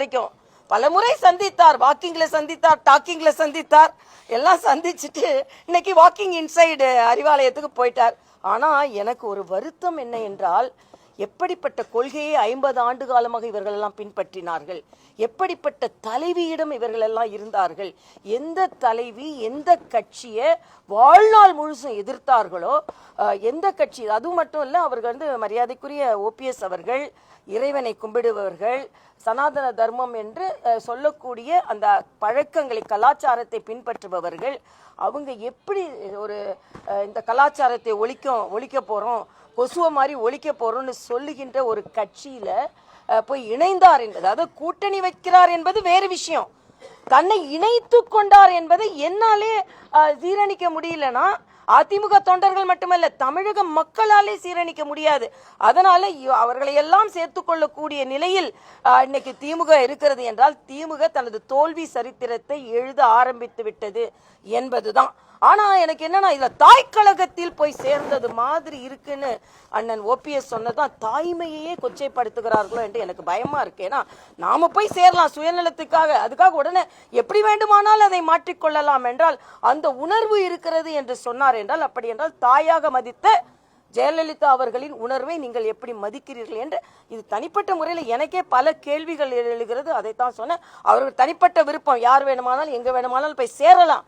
வரைக்கும் பல முறை சந்தித்தார். வாக்கிங்ல சந்தித்தார், டாக்கிங்ல சந்தித்தார், எல்லாம் சந்திச்சுட்டு இன்னைக்கு வாக்கிங் இன்சைடு அறிவாலயத்துக்கு போயிட்டார். ஆனா எனக்கு ஒரு வருத்தம் என்ன என்றால், எப்படிப்பட்ட கொள்கையை 50 ஆண்டு காலமாக இவர்கள் எல்லாம் பின்பற்றினார்கள், எப்படிப்பட்ட தலைவியிடம் இவர்கள் எல்லாம் இருந்தார்கள், எந்த தலைவி எந்த கட்சியை வாழ்நாள் முழுசும் எதிர்த்தார்களோ, எந்த கட்சி, அது மட்டும் இல்லை, அவர்கள் மரியாதைக்குரிய ஓபிஎஸ் அவர்கள் இறைவனை கும்பிடுபவர்கள், சனாதன தர்மம் என்று சொல்லக்கூடிய அந்த பழக்கங்களை கலாச்சாரத்தை பின்பற்றுபவர்கள். அவங்க எப்படி ஒரு இந்த கலாச்சாரத்தை ஒழிக்க போறோம், கொசுவ மாதிரி ஒழிக்க போறோம்னு சொல்லுகின்ற ஒரு கட்சியில போய் இணைந்தார் என்பது, அதாவது கூட்டணி வைக்கிறார் என்பது வேறு விஷயம், தன்னை இணைத்து கொண்டார் என்பதை என்னாலே ஜீரணிக்க முடியலனா அதிமுக தொண்டர்கள் மட்டுமல்ல தமிழக மக்களாலே சீரணிக்க முடியாது. அதனால அவர்களை எல்லாம் சேர்த்துக் கொள்ளக்கூடிய நிலையில் இன்னைக்கு திமுக இருக்கிறது என்றால் திமுக தனது தோல்வி சரித்திரத்தை எழுத ஆரம்பித்து விட்டது என்பதுதான். ஆனா எனக்கு என்னன்னா, இதுல தாய் கழகத்தில் போய் சேர்ந்தது மாதிரி இருக்குன்னு அண்ணன் ஓபிஎஸ் சொன்னதான் தாய்மையே கொச்சைப்படுத்துகிறார்களோ என்று எனக்கு பயமா இருக்கு. ஏன்னா நாம போய் சேரலாம் சுயநலத்துக்காக, அதுக்காக உடனே எப்படி வேண்டுமானால் அதை மாற்றிக்கொள்ளலாம் என்றால் அந்த உணர்வு இருக்கிறது என்று சொன்னார் என்றால், அப்படி என்றால் தாயாக மதித்த ஜெயலலிதா அவர்களின் உணர்வை நீங்கள் எப்படி மதிக்கிறீர்கள் என்று இது தனிப்பட்ட முறையில் எனக்கே பல கேள்விகள் எழுகிறது. அதைத்தான் சொன்னேன். அவர்கள் தனிப்பட்ட விருப்பம், யார் வேணுமானாலும் எங்க வேணுமானாலும் போய் சேரலாம்.